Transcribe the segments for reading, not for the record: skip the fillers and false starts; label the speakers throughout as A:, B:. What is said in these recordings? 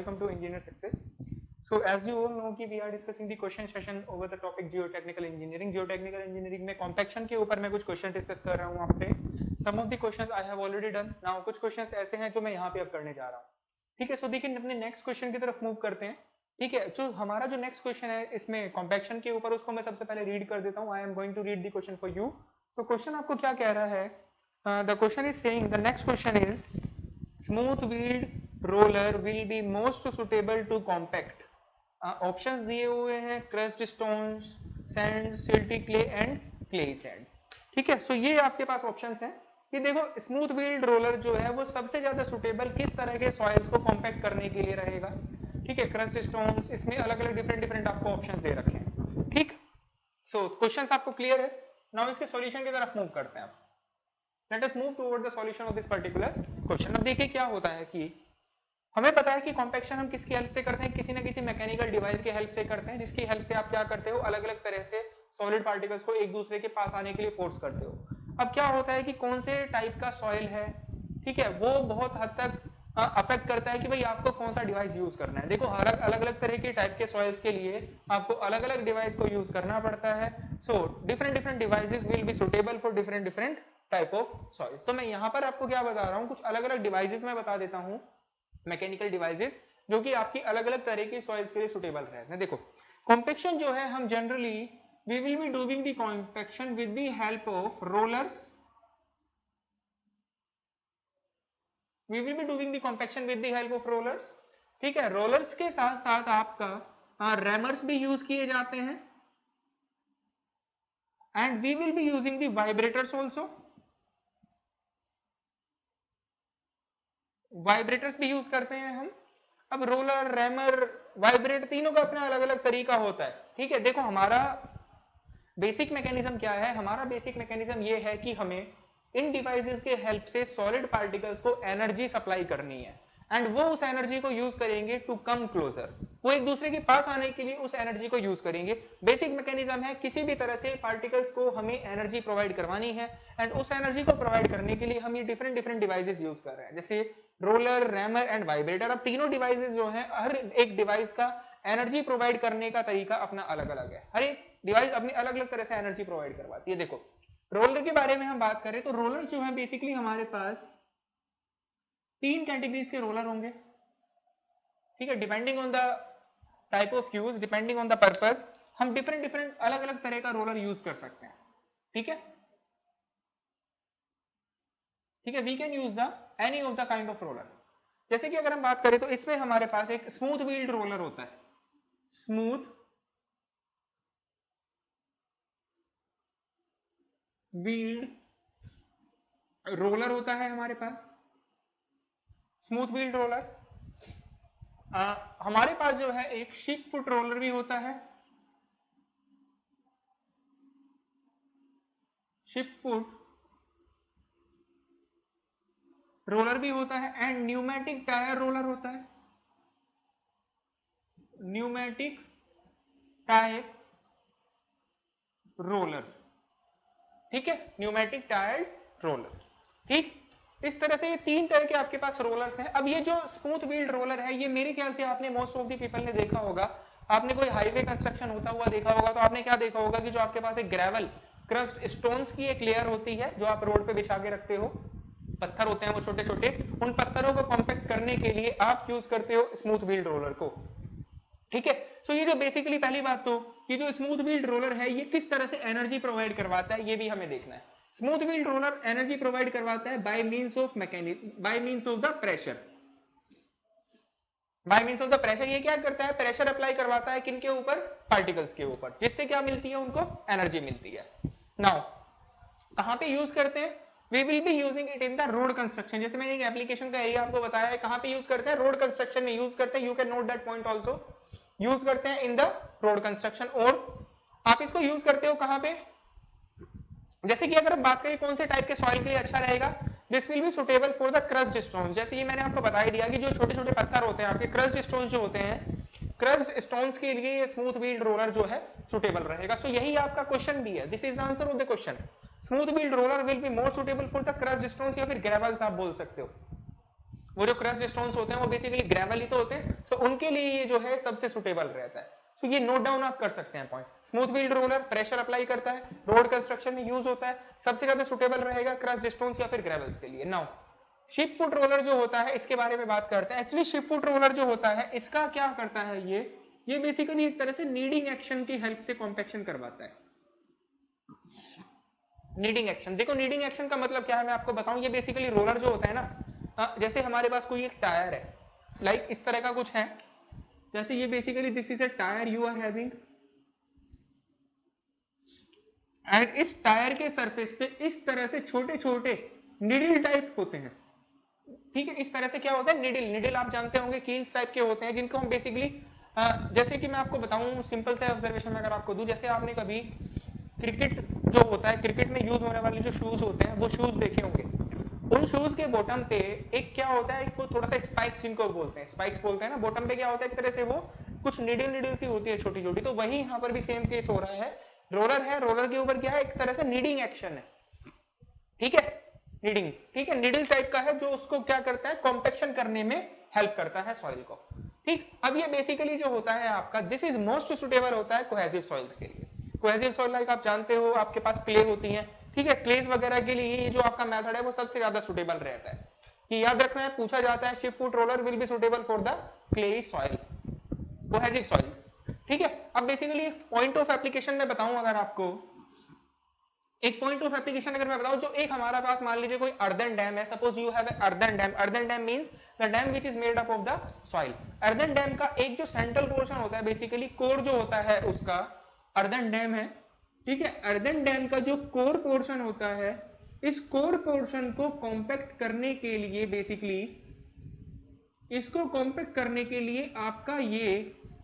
A: welcome to Engineer Success. So as you all know कि we are discussing the question session over the topic geotechnical engineering. Geotechnical engineering में compaction के ऊपर मैं कुछ question discuss कर रहा हूँ आपसे. Some of the questions I have already done. Now कुछ क्वेश्चंस ऐसे हैं जो मैं यहाँ पे अब करने जा रहा हूँ. ठीक है, सो देखिए अपने नेक्स्ट क्वेश्चन की तरफ मूव करते हैं. ठीक है, जो हमारा जो नेक्स्ट क्वेश्चन है इसमें कॉम्पैक्शन के ऊपर, उसको मैं सबसे पहले रीड कर देता हूँ. I am going to read the question for you. तो क्वेश्चन आपको क्या कह रहा है? The question is saying, the next question is smooth wheeled roller will be most suitable to compact. Options दिए हुए हैं crust stones, sand, silty clay and clay sand. ठीक है, सो ये आपके पास ऑप्शंस हैं कि देखो स्मूथ व्हील्ड रोलर जो है वो सबसे ज्यादा सुटेबल किस तरह के सॉइल्स को कॉम्पैक्ट करने के लिए रहेगा. ठीक है, क्रस्ट स्टोन्स, इसमें अलग अलग डिफरेंट आपको ऑप्शंस दे रखे हैं. ठीक, सो क्वेश्चंस आपको क्लियर है. नाउ इसके सॉल्यूशन की तरफ मूव करते हैं. Let us move toward the solution of this particular question. अब देखिए क्या होता है कि हमें पता है कि कॉम्पैक्शन हम किसकी हेल्प से करते हैं, किसी ना किसी मैकेनिकल डिवाइस की हेल्प से करते हैं, जिसकी हेल्प से आप क्या करते हो, अलग अलग तरह से सॉलिड पार्टिकल्स को एक दूसरे के पास आने के लिए फोर्स करते हो. अब क्या होता है कि कौन से टाइप का सॉइल है, ठीक है, वो बहुत हद तक अफेक्ट करता है कि भाई आपको कौन सा डिवाइस यूज करना है. देखो अलग अलग तरह के टाइप के सॉइल्स के लिए आपको अलग अलग डिवाइस को यूज करना पड़ता है. So different devices will be suitable for different type of soils. तो मैं यहाँ पर आपको क्या बता रहा हूँ, कुछ अलग अलग डिवाइसेस मैं बता देता हूँ, मैकेनिकल डिवाइसेस जो कि आपकी अलग अलग तरह की सॉइल्स के लिए सुटेबल है. देखो कॉम्पैक्शन जो है, हम generally we will be doing the compaction with the help of rollers. We will be doing the compaction with the help of rollers. ठीक है, रोलर्स के साथ साथ आपका रैमर्स भी यूज किए जाते हैं. And we will be using the vibrators also. Vibrators भी यूज करते हैं हम. अब रोलर, रैमर, वाइब्रेटर तीनों का अपना अलग अलग तरीका होता है. ठीक है, देखो हमारा बेसिक मैकेनिज्म क्या है, हमारा बेसिक मैकेनिज्म ये है कि हमें इन डिवाइसेस के हेल्प से सॉलिड पार्टिकल्स को एनर्जी सप्लाई करनी है. एंड वो उस एनर्जी को यूज करेंगे टू कम क्लोजर. वो एक दूसरे के पास आने के लिए उस एनर्जी को यूज करेंगे. बेसिक मैकेनिज्म है, किसी भी तरह से पार्टिकल्स को हमें एनर्जी प्रोवाइड करवानी है. एंड उस एनर्जी को प्रोवाइड करने के लिए हम ये डिफरेंट डिवाइसेस यूज कर रहे हैं, जैसे रोलर, रैमर एंड वाइब्रेटर. अब तीनों डिवाइसेस जो हैं, हर एक डिवाइस का एनर्जी प्रोवाइड करने का तरीका अपना अलग अलग है. हर एक डिवाइस अपनी अलग अलग तरह से एनर्जी प्रोवाइड करवाती है. देखो रोलर के बारे में हम बात करें तो रोलर जो है बेसिकली हमारे पास 3 कैटेगरीज के रोलर होंगे. ठीक है, depending on the type of use, depending on the purpose, हम डिफरेंट अलग अलग तरह का रोलर यूज कर सकते हैं. ठीक है, ठीक है, we can use the any of the kind of roller. जैसे कि अगर हम बात करें तो इसमें हमारे पास एक स्मूथ व्हील्ड रोलर होता है. स्मूथ व्हील्ड रोलर होता है हमारे पास. Smooth wheeled roller. हमारे पास जो है एक शिप फुट रोलर भी होता है. शिप फुट रोलर भी होता है. एंड न्यूमेटिक टायर रोलर होता है. Pneumatic tyre roller. ठीक है, न्यूमेटिक टायर रोलर. ठीक, इस तरह से ये 3 तरह के आपके पास रोलर्स हैं. अब ये जो स्मूथ व्हील्ड रोलर है, ये मेरे ख्याल से आपने मोस्ट ऑफ द पीपल ने देखा होगा. आपने कोई हाईवे कंस्ट्रक्शन होता हुआ देखा होगा तो आपने क्या देखा होगा कि जो आपके पास एक ग्रेवल, क्रस्ट, स्टोन्स की एक लेयर होती है जो आप रोड पे बिछा के रखते हो. पत्थर होते हैं वो छोटे छोटे, उन पत्थरों को कॉम्पैक्ट करने के लिए आप यूज करते हो स्मूथ व्हील्ड रोलर को. ठीक है, सो ये जो बेसिकली पहली बात तो कि जो स्मूथ व्हील्ड रोलर है ये किस तरह से एनर्जी प्रोवाइड करवाता है ये भी हमें देखना है. Smooth wheeled roller energy provide करवाता है by means of the pressure. By means of the pressure ये क्या करता है, प्रेशर अप्लाई करवाता है किनके ऊपर, पार्टिकल्स के ऊपर, जिससे क्या मिलती है, उनको एनर्जी मिलती है. नाउ कहां पे यूज करते हैं, we will be using it in the road construction. जैसे मैंने एक एप्लीकेशन का एरिया आपको बताया है, कहां पे यूज करते हैं, रोड कंस्ट्रक्शन में यूज करते हैं. You can note that point also. Use करते हैं इन द रोड कंस्ट्रक्शन. और आप इसको यूज करते हो कहां पे, जैसे कि अगर हम बात करें कौन से टाइप के सॉइल के लिए अच्छा रहेगा, this will be suitable for the crust stones. जैसे ये मैंने आपको बता ही दिया कि जो छोटे छोटे पत्थर होते हैं आपके, क्रस्ट स्टोन्स जो होते हैं, क्रस्ट स्टोन्स के लिए ये स्मूथ व्हील्ड रोलर जो है सुटेबल रहेगा. सो यही आपका क्वेश्चन भी है. This is the answer of the question. Smooth wheeled roller will be more suitable for the crust stones, या फिर ग्रेवल्स आप बोल सकते हो. वो जो क्रस्ट स्टोन्स होते हैं वो बेसिकली ग्रेवल ही तो होते हैं, सो उनके लिए ये जो है सबसे सुटेबल रहता है। सो ये नोट डाउन आप कर सकते हैं point. Smooth wheeled roller pressure apply करता है, रोड कंस्ट्रक्शन में यूज होता है, सबसे ज्यादा सुटेबल रहेगा क्रस्ट स्टोन्स या फिर ग्रेवल्स के लिए। नाउ शिप फुट रोलर जो होता है इसके बारे में बात करते हैं। एक्चुअली शिप फुट रोलर जो होता है इसका क्या करता है, ये बेसिकली एक तरह से नीडिंग एक्शन की हेल्प से कॉम्पैक्शन करवाता है। नीडिंग एक्शन, देखो नीडिंग एक्शन का मतलब क्या है मैं आपको बताऊं। ये बेसिकली रोलर जो होता है ना, जैसे हमारे पास कोई एक टायर है, लाइक इस तरह का कुछ है, जैसे ये basically this is a tyre you are having, and इस टायर के सरफेस पे इस तरह से छोटे छोटे निडल टाइप होते हैं। ठीक है, इस तरह से क्या होता है, निडल, निडल आप जानते होंगे कील्स टाइप के होते हैं, जिनको हम बेसिकली जैसे कि मैं आपको बताऊं सिंपल से ऑब्जर्वेशन में अगर आपको दूं, जैसे आपने कभी क्रिकेट जो होता है, क्रिकेट में यूज होने वाले जो शूज होते हैं वो शूज देखे होंगे, उन शूज के बॉटम पे एक क्या होता है, एक थोड़ा सा स्पाइक्स जिनको बोलते हैं, स्पाइक्स बोलते हैं ना, बॉटम पे क्या होता है एक तरह से वो कुछ निडल निडल सी होती है छोटी छोटी। तो वही यहाँ पर भी सेम केस हो रहा है, रोलर है, रोलर के ऊपर क्या है, एक तरह से नीडिंग एक्शन है। ठीक है, नीडिंग, ठीक है, निडल टाइप का है जो उसको क्या करता है, कॉम्पैक्शन करने में हेल्प करता है सॉइल को। ठीक, अब ये बेसिकली जो होता है आपका, दिस इज मोस्ट सुटेबल होता है कोहेसिव सॉइल्स के लिए। कोहेसिव सॉइल लाइक आप जानते हो आपके पास क्ले होती है, ठीक है, क्लेस वगैरह के लिए ये जो आपका मेथड है वो सबसे ज्यादा सुटेबल रहता है। कि याद रखना है, पूछा जाता है ship foot roller will be suitable for the clayey soil, cohesive soils. ठीक है, अब बेसिकली पॉइंट ऑफ एप्लीकेशन में बताऊं अगर आपको, एक पॉइंट ऑफ एप्लीकेशन अगर मैं बताऊं, जो एक हमारा पास मान लीजिए कोई अर्दन डैम है, suppose you have earthen dam, earthen dam means the dam which is made up of the soil. Earthen dam का एक जो सेंट्रल पोर्शन होता है, बेसिकली कोर जो होता है उसका, अर्दन डैम है, ठीक है, अर्दन डैम का जो कोर पोर्शन होता है, इस कोर पोर्शन को कॉम्पैक्ट करने के लिए, बेसिकली इसको कॉम्पैक्ट करने के लिए आपका ये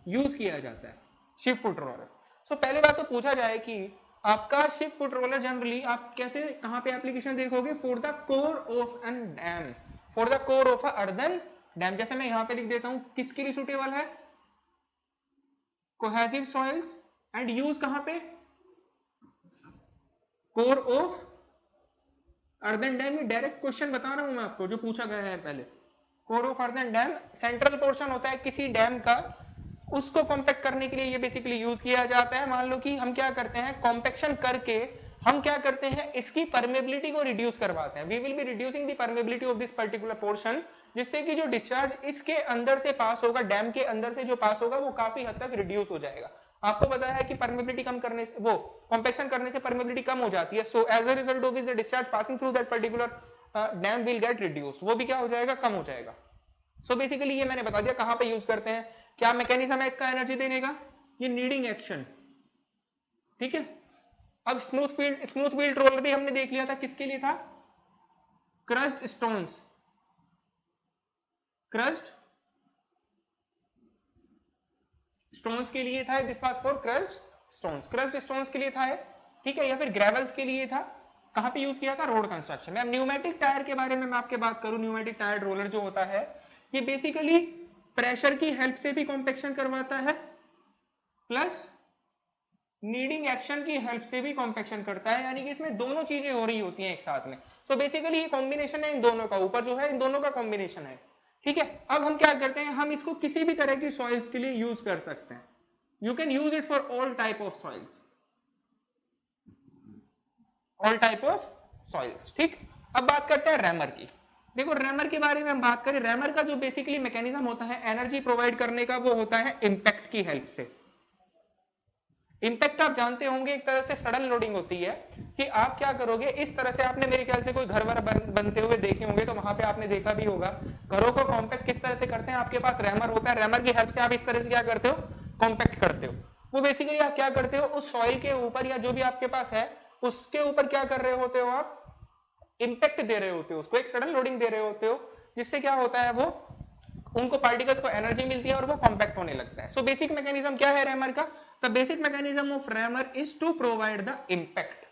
A: यूज किया जाता है शिप फुट रोलर। सो पहले बात तो पूछा जाए कि आपका शिप फुट रोलर जनरली आप कैसे कहां पे एप्लीकेशन देखोगे, for the core of an dam, for the core of a earthen dam. जैसे मैं यहां पे लिख देता हूं, किसके लिए सुटेबल है, कोहेसिव सॉइल्स, एंड यूज कहां पे, कोर ऑफ अर्दन डैम। ये डायरेक्ट क्वेश्चन बता रहा हूं मैं आपको जो पूछा गया है पहले। Core of earthen dam central portion होता है किसी डैम का, उसको कॉम्पैक्ट करने के लिए ये बेसिकली यूज किया जाता है। मान लो कि हम क्या करते हैं, कॉम्पैक्शन करके हम क्या करते हैं, इसकी परमेबिलिटी को रिड्यूस करवाते हैं। We will be reducing the permeability of this particular portion, जिससे कि जो डिस्चार्ज इसके अंदर से पास होगा, डैम के अंदर से जो पास होगा, वो काफी हद तक रिड्यूस हो जाएगा। आपको पता है कि परमेबिलिटी कम करने से, वो कॉम्पैक्शन करने से परमेबिलिटी कम हो जाती है। So as a result of the discharge passing through that particular dam will get reduced, वो भी क्या हो जाएगा, कम हो जाएगा। सो बेसिकली ये मैंने बता दिया कहां पे यूज करते हैं, क्या मैकेनिज्म है इसका एनर्जी देने का, ये नीडिंग एक्शन। ठीक है, अब स्मूथ फील्ड रोलर भी हमने देख लिया था, किसके लिए था, क्रस्ट स्टोन्स, क्रस्ट स्टोन्स के लिए था, this was for crust stones, crust stones के लिए था, ठीक है, या फिर ग्रेवल्स के लिए था। कहां पे यूज किया था, रोड कंस्ट्रक्शन में। अब न्यूमेटिक टायर के बारे में मैं आपके बात करूं, न्यूमेटिक टायर रोलर जो होता है, ये बेसिकली प्रेशर की हेल्प से भी कॉम्पैक्शन करवाता है, प्लस नीडिंग एक्शन की हेल्प से भी कॉम्पैक्शन करता है, यानी कि इसमें दोनों चीजें हो रही होती हैं एक साथ में। सो बेसिकली ये कॉम्बिनेशन है इन दोनों का, ऊपर जो है इन दोनों का कॉम्बिनेशन है। ठीक है, अब हम क्या करते हैं, हम इसको किसी भी तरह की सॉइल्स के लिए यूज कर सकते हैं। You can use it for all type of soils, all type of soils. ठीक, अब बात करते हैं रैमर की। देखो रैमर के बारे में हम बात करें, रैमर का जो बेसिकली मैकेनिज्म होता है एनर्जी प्रोवाइड करने का, वो होता है इंपैक्ट की हेल्प से। इंपैक्ट आप जानते होंगे, एक तरह से सडन लोडिंग होती है कि आप क्या करोगे, इस तरह से आपने मेरे ख्याल से कोई घर वर बनते हुए देखे होंगे, तो वहां पे आपने देखा भी होगा घरों को कॉम्पैक्ट किस तरह से करते हैं। आपके पास रैमर होता है, रैमर की हेल्प से आप इस तरह से क्या करते हो, कॉम्पैक्ट करते हो। वो बेसिकली आप क्या करते हो, उस सॉइल के ऊपर या जो भी आपके पास है उसके ऊपर क्या कर रहे होते हो, आप इंपैक्ट दे रहे होते हो, उसको एक सडन लोडिंग दे रहे होते हो, जिससे क्या होता है, वो उनको पार्टिकल्स को एनर्जी मिलती है और वो कॉम्पैक्ट होने लगता है। सो बेसिक मैकेनिज्म क्या है रैमर का, the basic mechanism of rammer is to provide the impact.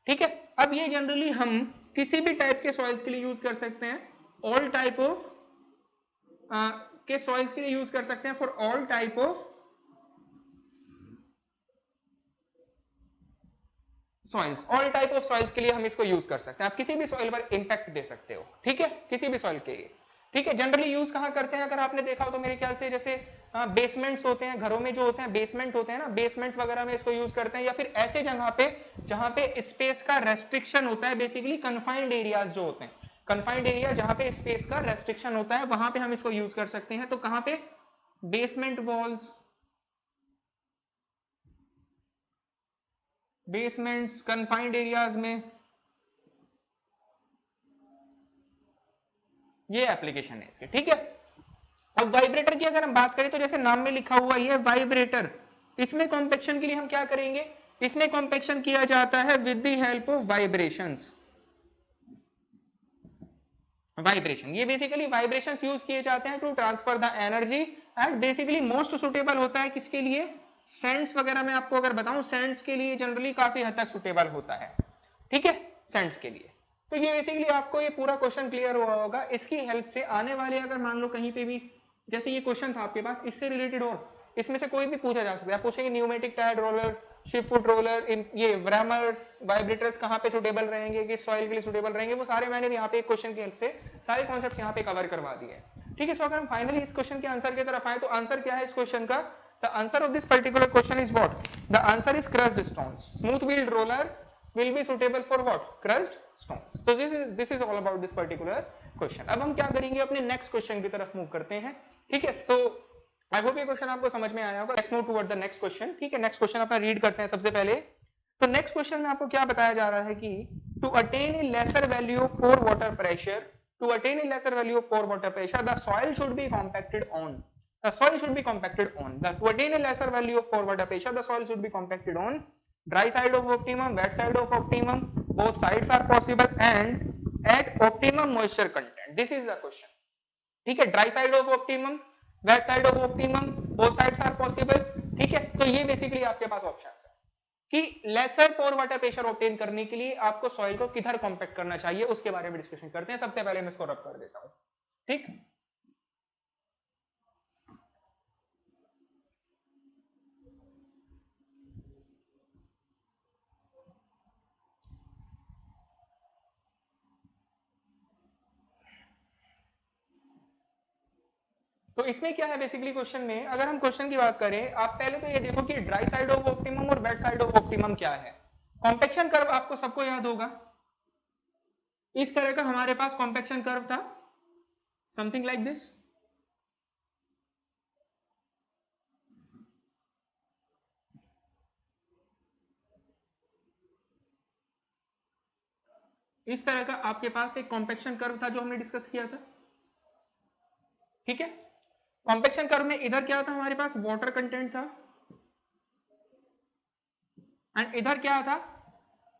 A: ठीक है, अब ये जनरली हम किसी भी टाइप के सॉइल्स के लिए यूज कर सकते हैं, ऑल टाइप ऑफ के सॉइल्स के लिए यूज कर सकते हैं, for all type of soils, all type of soils के लिए हम इसको यूज कर सकते हैं। आप किसी भी सॉइल पर इंपैक्ट दे सकते हो, ठीक है, किसी भी सॉइल के लिए। ठीक है, जनरली यूज कहाँ करते हैं, अगर आपने देखा हो तो मेरे ख्याल से जैसे बेसमेंट्स होते हैं, घरों में जो होते हैं बेसमेंट होते हैं ना, बेसमेंट वगैरह में इसको यूज करते हैं, या फिर ऐसे जगह पे जहां पे स्पेस का रेस्ट्रिक्शन होता है, बेसिकली कन्फाइंड एरियाज जो होते हैं, कन्फाइंड एरिया जहां पे स्पेस का रेस्ट्रिक्शन होता है, वहां पे हम इसको यूज कर सकते हैं। तो कहां पे, basement walls, basements, confined areas में ये एप्लीकेशन है इसके। ठीक है, अब वाइब्रेटर की अगर हम बात करें तो जैसे नाम में लिखा हुआ ये वाइब्रेटर, इसमें कॉम्पैक्शन के लिए हम क्या करेंगे, इसमें कॉम्पैक्शन किया जाता है with the help of vibrations. Vibration, ये बेसिकली वाइब्रेशंस यूज किए जाते हैं to transfer the energy, and basically most suitable होता है किसके लिए, सेंट्स वगैरह में आपको अगर बताऊं, सेंट्स के लिए जनरली काफी हद तक सुटेबल होता है। ठीक है, सेंट्स के लिए। तो ये बेसिकली आपको ये पूरा क्वेश्चन क्लियर हुआ होगा। इसकी हेल्प से आने वाले अगर मान लो कहीं पे भी जैसे ये क्वेश्चन था आपके पास, इससे रिलेटेड और इसमें से कोई भी पूछा जा सकता है। आप पूछेंगे pneumatic tyre roller, sheep foot roller, इन ये व्रैमर्स, वाइब्रेटर्स कहाँ पे सुटेबल रहेंगे, किस सॉइल के लिए सुटेबल रहेंगे, वो सारे मैंने यहाँ पे एक क्वेश्चन की हेल्प से सारे कॉन्सेप्ट्स यहाँ पे कवर करवा दिए। ठीक है, सो अगर हम फाइनली इस क्वेश्चन के आंसर की तरफ आए तो आंसर क्या है इस क्वेश्चन का, the answer of this particular question is what, the answer is crossed stones. Smooth wheeled roller will be suitable for what, crushed stones. So this is all about this particular question. अब हम क्या करेंगे, अपने next question की तरफ move करते हैं। ठीक है, तो आई होप ये क्वेश्चन आपको समझ में आया होगा। Let's move toward the next question. ठीक है, नेक्स्ट क्वेश्चन अपना रीड करते हैं सबसे पहले। तो नेक्स्ट क्वेश्चन में आपको क्या बताया जा रहा है कि to attain a lesser value of pore water pressure, to attain a lesser value of pore water pressure the soil should be compacted on, the soil should be compacted on, to attain a lesser value of pore water pressure the soil should be compacted on dry side of optimum, wet side of optimum, both sides are possible and at optimum moisture content. This is the question. ठीक है, dry side of optimum, wet side of optimum, both sides are possible. ठीक है, तो ये basically आपके पास options है कि laser पोर water pressure obtain करने के लिए आपको सॉइल को किधर कॉम्पैक्ट करना चाहिए, उसके बारे में डिस्कशन करते हैं। सबसे पहले मैं इसको रब कर देता हूं। ठीक, तो इसमें क्या है बेसिकली क्वेश्चन में, अगर हम क्वेश्चन की बात करें, आप पहले तो ये देखो कि ड्राई साइड ऑफ ऑप्टिमम और वेट साइड ऑफ ऑप्टिमम क्या है। कॉम्पैक्शन कर्व आपको सबको याद होगा, इस तरह का हमारे पास कॉम्पैक्शन कर्व था, समथिंग लाइक दिस। इस तरह का आपके पास एक कॉम्पैक्शन कर्व था जो हमने डिस्कस किया था। ठीक है, कॉम्पैक्शन कर्व में इधर क्या था हमारे पास, वाटर कंटेंट था, एंड इधर क्या था,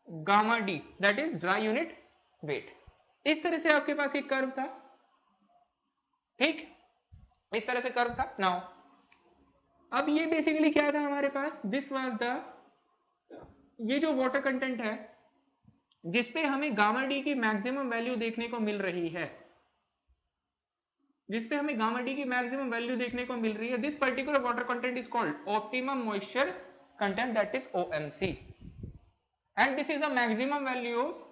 A: gamma D, that is dry unit weight. इस तरह से आपके पास एक कर्व था। ठीक, इस तरह से कर्व था। नाउ अब ये बेसिकली क्या था हमारे पास, दिस वाज द, ये जो वाटर कंटेंट है जिसपे हमें गामा डी की मैक्सिमम वैल्यू देखने को मिल रही है, जिसपे हमें गामा डी की मैक्सिमम वैल्यू देखने को मिल रही है, this particular water content is called optimum moisture content, that is OMC, and this is the maximum value of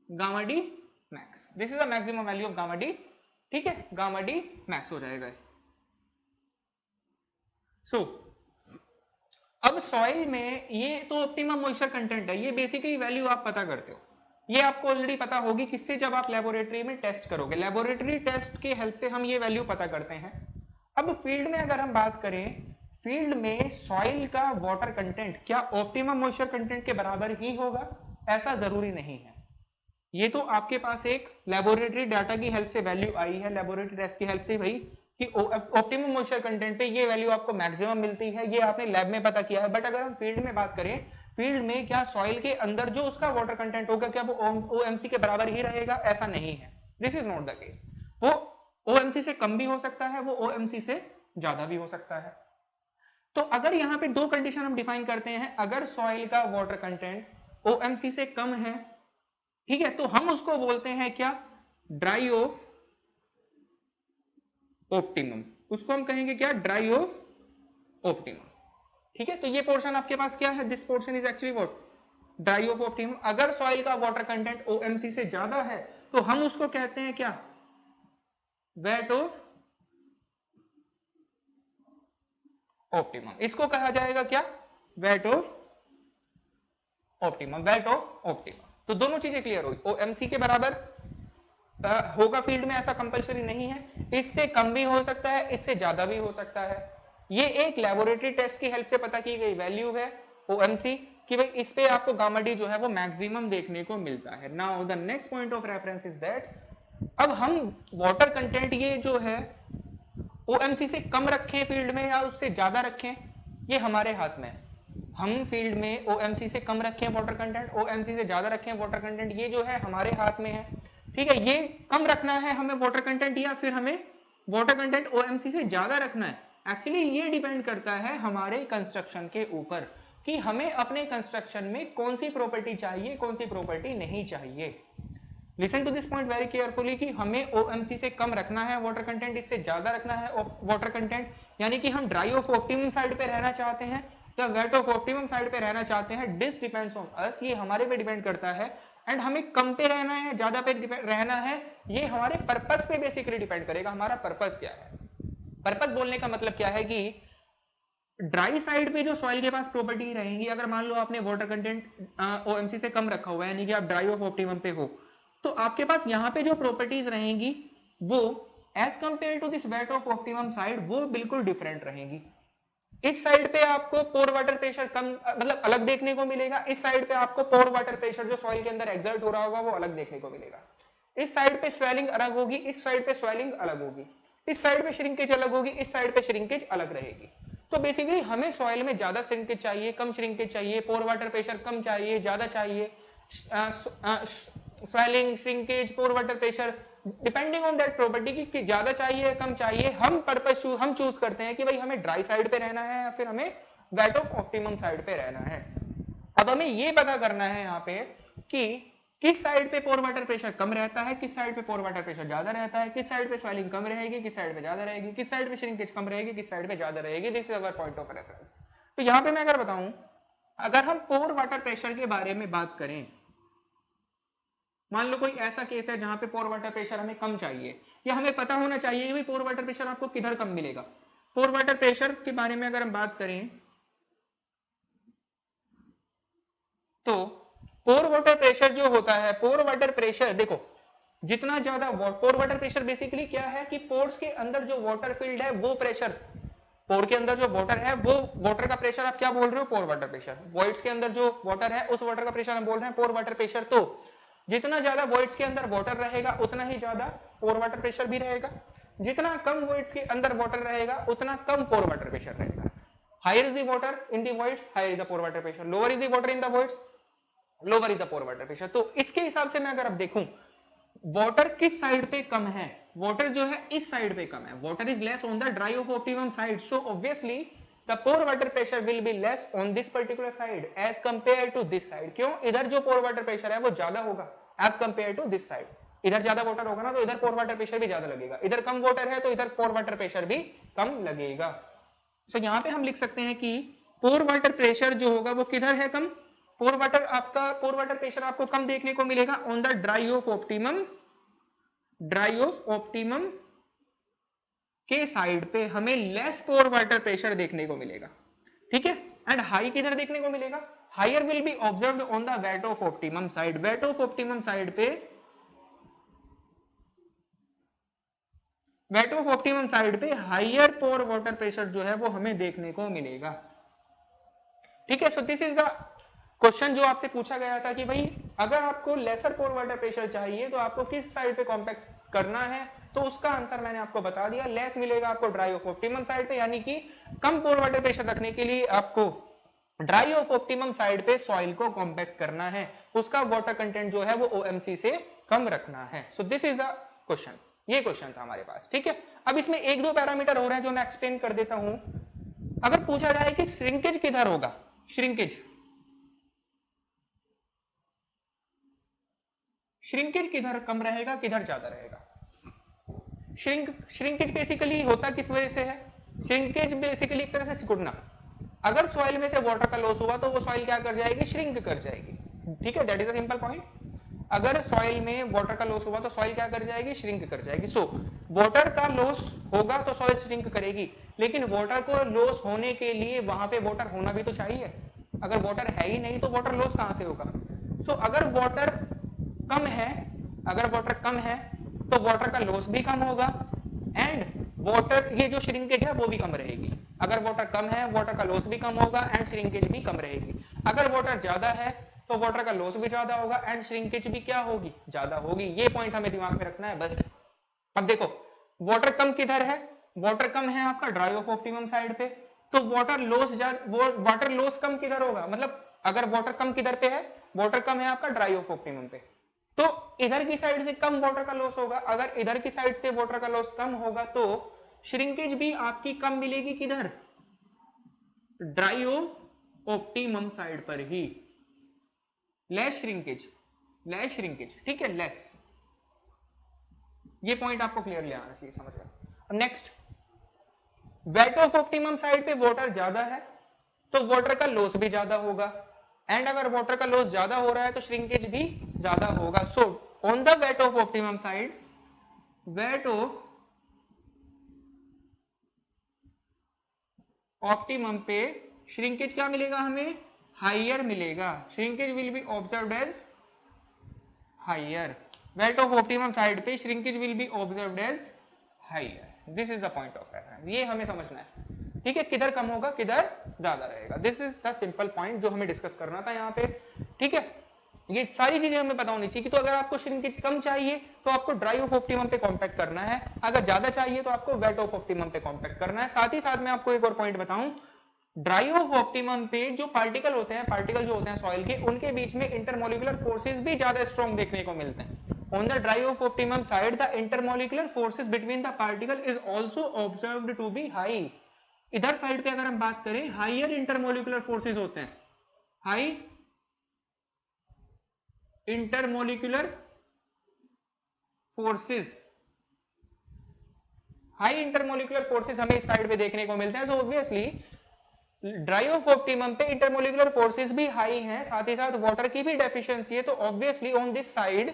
A: gamma D max. This is the maximum value of gamma D. ठीक है, gamma D max हो जाएगा। सो अब soil में ये तो optimum moisture content है, ये बेसिकली वैल्यू आप पता करते हो, ये आपको ऑलरेडी पता होगी किससे, जब आप लेबोरेटरी में टेस्ट करोगे, लेबोरेटरी टेस्ट के हेल्प से हम ये वैल्यू पता करते हैं। अब फील्ड में अगर हम बात करें, फील्ड में सॉइल का वाटर कंटेंट क्या ऑप्टिमम मॉइस्चर कंटेंट के बराबर ही होगा, ऐसा जरूरी नहीं है। ये तो आपके पास एक लेबोरेटरी डाटा की हेल्प से वैल्यू आई है, लेबोरेटरी टेस्ट की हेल्प से भाई कि ऑप्टिमम मॉइस्चर कंटेंट पे ये वैल्यू आपको मैक्सिमम मिलती है, ये आपने लैब में पता किया है। बट अगर हम फील्ड में बात करें, फील्ड में क्या सॉइल के अंदर जो उसका वाटर कंटेंट होगा क्या वो ओएमसी के बराबर ही रहेगा, ऐसा नहीं है। This is not the case. वो ओएमसी से कम भी हो सकता है, वो ओएमसी से ज्यादा भी हो सकता है। तो अगर यहाँ पे दो कंडीशन हम डिफाइन करते हैं, अगर सॉइल का वाटर कंटेंट ओएमसी से कम है, ठीक है, तो हम उसको बोलते हैं क्या, ड्राई ऑफ ऑप्टिमम, उसको हम कहेंगे क्या, ड्राई ऑफ ऑप्टिमम। ठीक है, तो ये पोर्शन आपके पास क्या है, this portion is actually what, dry of optimum. अगर सॉइल का वाटर कंटेंट ओएमसी से ज्यादा है तो हम उसको कहते हैं क्या, वेट ऑफ ऑप्टिमम, इसको कहा जाएगा क्या, wait of optimum, wait of optimum. तो दोनों चीजें क्लियर हुई, ओएमसी के बराबर होगा फील्ड में, ऐसा कंपलसरी नहीं है, इससे कम भी हो सकता है, इससे ज्यादा भी हो सकता है। ये एक लेबोरेटरी टेस्ट की हेल्प से पता की गई वैल्यू है ओएमसी कि भाई इस पे आपको गामा डी जो है वो मैक्सिमम देखने को मिलता है। Now the next point of reference is that, अब हम वाटर कंटेंट ये जो है ओएमसी से कम रखें फील्ड में या उससे ज्यादा रखें, ये हमारे हाथ में है। हम फील्ड में ओएमसी से कम रखें वाटर कंटेंट, ओएमसी से ज्यादा रखें वाटर कंटेंट, ये जो है हमारे हाथ में है। ठीक है, ये कम रखना है हमें वाटर कंटेंट या फिर हमें वाटर कंटेंट ओएमसी से ज्यादा रखना है, एक्चुअली ये डिपेंड करता है हमारे कंस्ट्रक्शन के ऊपर कि हमें अपने कंस्ट्रक्शन में कौन सी प्रॉपर्टी चाहिए, कौन सी प्रॉपर्टी नहीं चाहिए। Listen to this point very carefully कि हमें ओएमसी से कम रखना है वाटर कंटेंट, इससे ज्यादा रखना है वाटर कंटेंट, यानी कि हम ड्राई ऑफ ऑप्टिमम साइड पे रहना चाहते हैं या वेट ऑफ ऑप्टिमम साइड पे रहना चाहते हैं, दिस डिपेंड्स ऑन अस, ये हमारे पे डिपेंड करता है। एंड हमें कम पे रहना है, ज्यादा पे रहना है, ये हमारे पर्पस पे बेसिकली डिपेंड करेगा, हमारा पर्पस क्या है। पर्पस बोलने का मतलब क्या है कि ड्राई साइड पे जो सॉइल के पास प्रॉपर्टी रहेंगी, अगर मान लो आपने वाटर कंटेंट ओएमसी से कम रखा हुआ है, यानी कि आप ड्राई ऑफ ऑप्टिमम पे हो, तो आपके पास यहाँ पे जो प्रॉपर्टीज रहेंगी वो as compare to this wet of optimum side वो बिल्कुल डिफरेंट रहेंगी। इस साइड पे आपको पोर वाटर प्रेशर कम मतलब अलग देखने को मिलेगा, इस साइड पे आपको पोर वाटर प्रेशर जो सॉइल के अंदर एक्सर्ट हो रहा होगा वो अलग देखने को मिलेगा। इस साइड पे स्वेलिंग अलग होगी, इस साइड पे स्वेलिंग अलग होगी, इस साइड पे श्रिंकेज अलग होगी, इस साइड पे श्रिंकेज अलग रहेगी। तो बेसिकली हमें सॉइल में ज्यादा श्रिंकेज चाहिए, कम श्रिंकेज चाहिए, पोर वाटर प्रेशर कम चाहिए, ज्यादा चाहिए, swelling, shrinkage, pore water pressure depending on that property कि ज्यादा चाहिए कम चाहिए, हम पर्पस हम चूज करते हैं कि भाई हमें ड्राई साइड पे रहना है या फिर हमें वेट ऑफ ऑप्टिमम साइड पे रहना है। अब हमें ये पता करना है यहाँ पे कि किस साइड पे पोर वाटर प्रेशर कम रहता है, किस साइड पे पोर वाटर प्रेशर ज्यादा रहता है, किस साइड पे स्वेलिंग कम रहेगी, किस साइड पे ज्यादा रहेगी, किस साइड पे श्रिंकेज कम रहेगी, किस साइड पे ज्यादा रहेगी। This is our point of reference. तो यहाँ पे मैं अगर बताऊं, अगर हम पोर वाटर प्रेशर के बारे में बात करें, मान लो कोई ऐसा केस है जहां पे पोर वाटर प्रेशर हमें कम चाहिए, या हमें पता होना चाहिए कि पोर वाटर प्रेशर आपको किधर कम मिलेगा। पोर वाटर प्रेशर के बारे में अगर हम बात करें तो पोर वाटर प्रेशर जो होता है, पोर वाटर प्रेशर देखो जितना ज्यादा पोर वाटर प्रेशर बेसिकली क्या है कि पोर्स के अंदर जो वाटर फील्ड है वो प्रेशर, पोर के अंदर जो वाटर है वो वाटर का प्रेशर आप क्या बोल रहे हो, पोर वाटर प्रेशर। वॉइड्स के अंदर जो वाटर है उस वाटर का प्रेशर हम बोल रहे हैं पोर वाटर प्रेशर। तो जितना ज्यादा वॉइड्स के अंदर वाटर रहेगा उतना ही ज्यादा पोर वाटर प्रेशर भी रहेगा, जितना कम वॉइड्स के अंदर वाटर रहेगा उतना कम पोर वाटर प्रेशर रहेगा। Higher is the water in the voids, higher is the pore water pressure, lower is the water in the voids, lower is the pore water pressure. तो इसके हिसाब से मैं अगर अब देखूं वाटर किस साइड पे कम है, वाटर जो है इस साइड पे कम है, water is less on the dry of optimum side, so obviously the pore water pressure will be less on this particular side as compare to this side. क्यों, इधर जो पोर वाटर प्रेशर है वो ज्यादा होगा as compare to this side. इधर ज्यादा water होगा ना तो इधर पोर वाटर प्रेशर भी ज्यादा लगेगा, इधर कम वाटर है तो इधर पोर वाटर प्रेशर भी कम लगेगा। सो यहां पे हम लिख सकते हैं कि पोर वाटर प्रेशर जो होगा वो किधर है कम, पोर वाटर प्रेशर आपको कम देखने को मिलेगा on the dry of optimum के साइड पे हमें लेस पोर वाटर प्रेशर देखने को मिलेगा। ठीक है, एंड हाई किधर देखने को मिलेगा, higher will be observed on the wet of optimum side. Wet of optimum side पे हायर पोर वाटर प्रेशर जो है वो हमें देखने को मिलेगा। ठीक है, so this is the question जो आपसे पूछा गया था कि भाई अगर आपको लेसर पोर वाटर प्रेशर चाहिए तो आपको किस साइड पे कॉम्पैक्ट करना है, तो उसका आंसर मैंने आपको बता दिया, लेस मिलेगा आपको ड्राई ऑफ ऑप्टिमम साइड पे, यानी कि कम पोर वाटर प्रेशर रखने के लिए आपको ड्राई ऑफ ऑप्टिमम साइड पे सॉइल को कॉम्पैक्ट करना है, उसका वाटर कंटेंट जो है वो ओएमसी से कम रखना है। So this is the question, ये क्वेश्चन था हमारे पास। ठीक है, अब इसमें एक दो पैरामीटर हो रहे हैं जो मैं एक्सप्लेन कर देता हूं। अगर पूछा जाए कि श्रिंकेज किधर होगा, श्रिंकेज किधर कम रहेगा किधर ज्यादा रहेगा। श्रिंकेज बेसिकली होता किस वजह से है, श्रिंकेज बेसिकली एक तरह से सिकुड़ना। अगर सॉइल में से वाटर का लॉस हुआ तो वो सॉइल क्या कर जाएगी, श्रिंक कर जाएगी। ठीक है, that is a simple point. अगर सॉइल में वाटर का लॉस हुआ तो सॉइल क्या कर जाएगी, श्रिंक कर जाएगी। सो वाटर का लॉस होगा तो सॉइल श्रिंक करेगी, लेकिन वाटर को लॉस होने के लिए वहां पे वाटर होना भी तो चाहिए। अगर वाटर है ही नहीं तो वाटर लॉस कहां से होगा। सो अगर वाटर कम है, अगर वाटर कम है तो वाटर का लॉस भी कम होगा एंड वाटर, ये जो श्रिंकेज है वो भी कम रहेगी। अगर वाटर कम है वाटर का लॉस भी कम होगा एंड श्रिंकेज भी कम रहेगी। अगर वाटर ज्यादा है तो वाटर का लॉस भी ज्यादा होगा एंड श्रिंकेज भी क्या होगी, ज्यादा होगी। ये पॉइंट हमें दिमाग में रखना है बस। अब देखो वाटर कम किधर है, वाटर कम है आपका ड्राई ऑफ ऑप्टिमम साइड पे, तो वाटर लॉस कम किधर होगा, मतलब अगर वाटर कम किधर पे है, वाटर कम है आपका ड्राई ऑफ ऑप्टिमम पे, तो इधर की साइड से कम वाटर का लॉस होगा। अगर इधर की साइड से वाटर का लॉस कम होगा तो श्रिंकेज भी आपकी कम मिलेगी किधर, ड्राई ऑफ ऑप्टिमम साइड पर ही। लेस श्रिंकेज, ठीक है, लेस। ये पॉइंट आपको क्लियरली आना चाहिए समझ में। Next, wait of optimum side पे वाटर ज्यादा है तो वाटर का लॉस भी ज्यादा होगा एंड अगर वाटर का लॉस ज्यादा हो रहा है तो श्रिंकेज भी ज्यादा होगा। So on the wet of optimum side, wet of optimum पे श्रिंकेज क्या मिलेगा हमें, हाइयर मिलेगा। Shrinkage will be observed as higher. Wet of optimum side पे shrinkage will be observed as higher. This is the point of reference, ये हमें समझना है, ठीक है, किधर कम होगा किधर ज्यादा रहेगा। This is the simple point जो हमें डिस्कस करना था यहाँ पे, ठीक है। ये सारी चीजें हमें पता होनी चाहिए कि तो अगर आपको श्रिंकेज कम चाहिए तो आपको ड्राई ऑफ ऑप्टिमम पे कॉम्पैक्ट करना है, अगर ज्यादा चाहिए तो आपको वेट ऑफ ऑप्टिमम पे कॉम्पैक्ट करना है। साथ ही साथ मैं आपको एक और पॉइंट बताऊं, ड्राई ऑफ ऑप्टिमम पे जो पार्टिकल होते हैं, पार्टिकल जो होते हैं सॉइल के, उनके बीच में इंटरमोलिकुलर फोर्सेस भी ज्यादा स्ट्रॉन्ग देखने को मिलते हैं। On the dry of optimum side the intermolecular forces between the particle is also observed to be high. इधर साइड पे अगर हम बात करें हाइयर इंटरमोलिकुलर फोर्सेस होते हैं, high intermolecular forces, high intermolecular forces हमें इस साइड पे देखने को मिलते हैं। So obviously dry of optimum पे इंटरमोलिकुलर फोर्सेस भी हाई हैं, साथ ही साथ वाटर की भी डेफिशिएंसी है, तो obviously on this side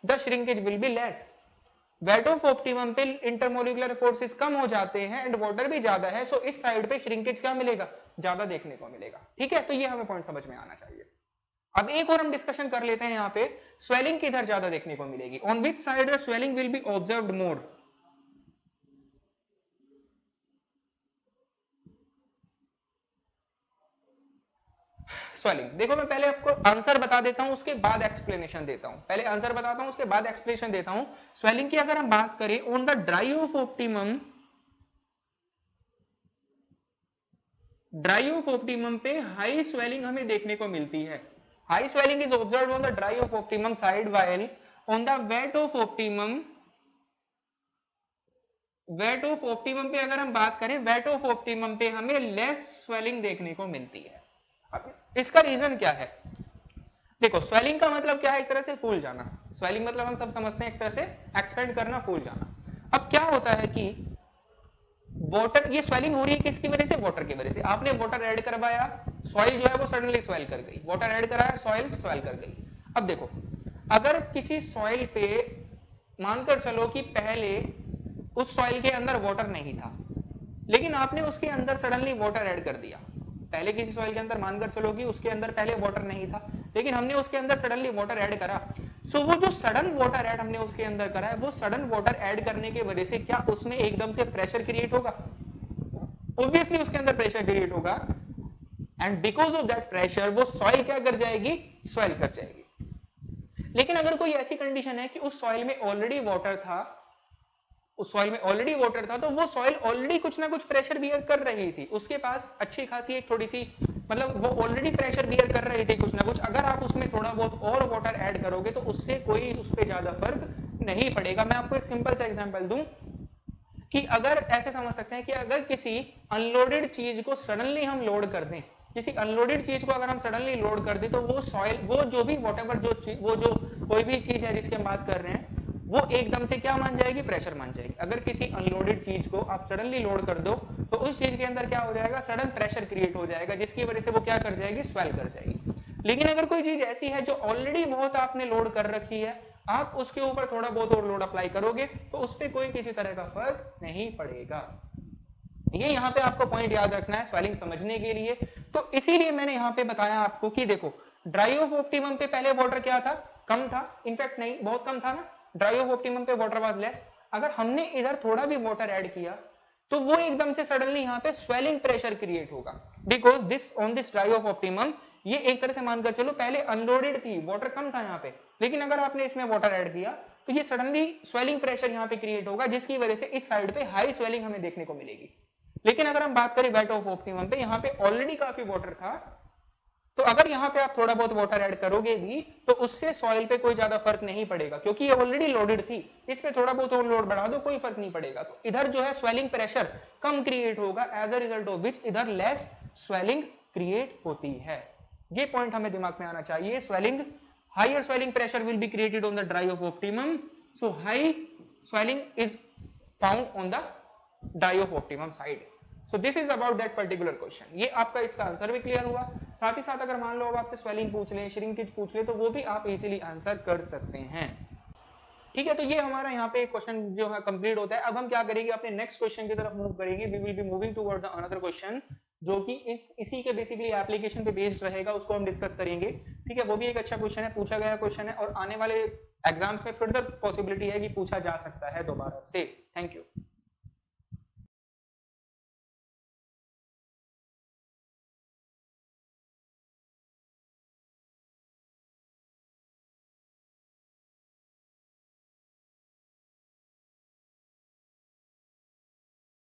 A: the shrinkage will be less. Wait of optimum पे इंटरमोलिकुलर फोर्सेस कम हो जाते हैं एंड वाटर भी ज्यादा है, सो इस साइड पे श्रिंकेज क्या मिलेगा, ज्यादा देखने को मिलेगा, ठीक है। तो ये हमें पॉइंट समझ में आना चाहिए। अब एक और हम डिस्कशन कर लेते हैं यहाँ पे, स्वेलिंग किधर ज्यादा देखने को मिलेगी, on which side the swelling will be observed more. Swelling, देखो मैं पहले आपको आंसर बता देता हूं उसके बाद एक्सप्लेनेशन देता हूं, पहले आंसर बताता हूं उसके बाद एक्सप्लेनेशन देता हूं। स्वेलिंग की अगर हम बात करें on the dry of optimum, dry of optimum पे हाई स्वेलिंग हमें देखने को मिलती है। High swelling is observed on the dry of optimum side, while on the wet of optimum, wait of optimum पे अगर हम बात करें, वेट ऑफ ऑप्टिमम पे हमें लेस स्वेलिंग देखने को मिलती है। अब इसका रीजन क्या है, देखो स्वेलिंग का मतलब क्या है, एक तरह से फूल जाना। स्वेलिंग मतलब हम सब समझते हैं एक तरह से एक्सपेंड करना, फूल जाना। अब क्या होता है कि वाटर, ये स्वेलिंग हो रही है किसकी वजह से, वाटर की वजह से। आपने वाटर ऐड करवाया, सॉइल जो है वो सडनली स्वेल कर गई, वाटर ऐड कराया सॉइल स्वेल कर गई। अब देखो अगर किसी सॉइल पे मानकर चलो कि पहले उस सॉइल के अंदर वाटर नहीं था, लेकिन आपने उसके अंदर सडनली वाटर ऐड कर दिया। पहले किसी सॉइल के अंदर मानकर चलो कि उसके अंदर पहले वाटर नहीं था, लेकिन हमने उसके अंदर सडनली वाटर ऐड करा। सो वो जो सडन वाटर ऐड हमने उसके अंदर करा है, वो सडन वाटर ऐड करने की वजह से क्या उसमें एकदम से प्रेशर क्रिएट होगा, ऑब्वियसली उसके अंदर प्रेशर क्रिएट होगा and because of that pressure वो सॉइल क्या कर जाएगी, स्वेल कर जाएगी। लेकिन अगर कोई ऐसी कंडीशन है कि उस सॉइल में ऑलरेडी वाटर था, उस सॉइल में ऑलरेडी वाटर था, तो वो सॉइल ऑलरेडी कुछ ना कुछ प्रेशर बियर कर रही थी, उसके पास अच्छी खासी एक थोड़ी सी, मतलब वो ऑलरेडी प्रेशर बियर कर रही थी कुछ ना कुछ। अगर आप उसमें थोड़ा बहुत और वाटर ऐड करोगे तो उससे कोई उस पर ज्यादा फर्क नहीं पड़ेगा। मैं आपको एक सिंपल सा एग्जांपल दूं कि अगर ऐसे समझ सकते हैं कि अगर किसी अनलोडेड चीज को सडनली हम लोड कर दें, किसी अनलोडेड चीज को अगर हम सडनली लोड कर दें, तो वो सॉइल, वो जो भी व्हाटएवर वो जो कोई भी चीज है जिसकी हम बात कर रहे हैं, वो एकदम से क्या मान जाएगी, प्रेशर मान जाएगी। अगर किसी अनलोडेड चीज को आप सडनली लोड कर दो तो उस चीज के अंदर क्या हो जाएगा, सडन प्रेशर क्रिएट हो जाएगा, जिसकी वजह से वो क्या कर जाएगी, स्वेल कर जाएगी। लेकिन अगर कोई चीज ऐसी है जो ऑलरेडी बहुत आपने लोड कर रखी है, आप उसके ऊपर थोड़ा बहुत और लोड अप्लाई करोगे तो उस पर कोई किसी तरह का फर्क नहीं पड़ेगा। ये यहाँ पे आपको पॉइंट याद रखना है स्वेलिंग समझने के लिए। तो इसीलिए मैंने यहाँ पे बताया आपको कि देखो ड्राई ऑफ ऑप्टिमम पे पहले वाटर क्या था, कम था, इनफैक्ट नहीं बहुत कम था ना, ड्राई ऑफ ऑप्टिमम पे वाटर वाज लेस। अगर हमने इधर थोड़ा भी वाटर ऐड किया तो वो एकदम से सडनली यहाँ पे स्वेलिंग प्रेशर क्रिएट होगा, because this on this dry of optimum, ये एक तरह से मानकर चलो पहले अनलोडेड थी, वाटर कम था यहाँ पे, लेकिन अगर आपने इसमें वाटर ऐड किया तो ये सडनली स्वेलिंग प्रेशर यहाँ पे क्रिएट होगा, जिसकी वजह से इस साइड पे हाई स्वेलिंग हमें देखने को मिलेगी। लेकिन अगर हम बात करें वेट ऑफ ऑप्टिमम पे, यहाँ पे ऑलरेडी काफी वाटर था, तो अगर यहाँ पे आप थोड़ा बहुत वाटर ऐड करोगे भी तो उससे सॉइल पे कोई ज्यादा फर्क नहीं पड़ेगा, क्योंकि ये ऑलरेडी लोडेड थी, इस पे थोड़ा बहुत और लोड बढ़ा दो कोई फर्क नहीं पड़ेगा। तो इधर जो है स्वेलिंग प्रेशर कम क्रिएट होगा, as a result of which इधर लेस स्वेलिंग क्रिएट होती है। ये पॉइंट हमें दिमाग में आना चाहिए। Swelling, higher swelling pressure will be created on the dry of optimum, so high swelling is found on the dry of optimum side. So this is about that particular question। ये आपका इसका answer भी clear हुआ। साथ ही साथ अगर मान लो अब आपसे स्वेलिंग पूछ ले, श्रिंकेज पूछ ले, तो वो भी आप इजीली आंसर कर सकते हैं। ठीक है, तो ये हमारा यहाँ पे क्वेश्चन जो है कंप्लीट होता है। अब हम क्या करेंगे, अपने नेक्स्ट क्वेश्चन की तरफ मूव करेंगे। We will be moving toward the another question, जो कि इसी के बेसिकली एप्लीकेशन पे बेस्ड रहेगा, उसको हम डिस्कस करेंगे। ठीक है, वो भी एक अच्छा क्वेश्चन है, पूछा गया क्वेश्चन है, और आने वाले एग्जाम्स में फर्दर पॉसिबिलिटी है कि पूछा जा सकता है दोबारा से। Thank you.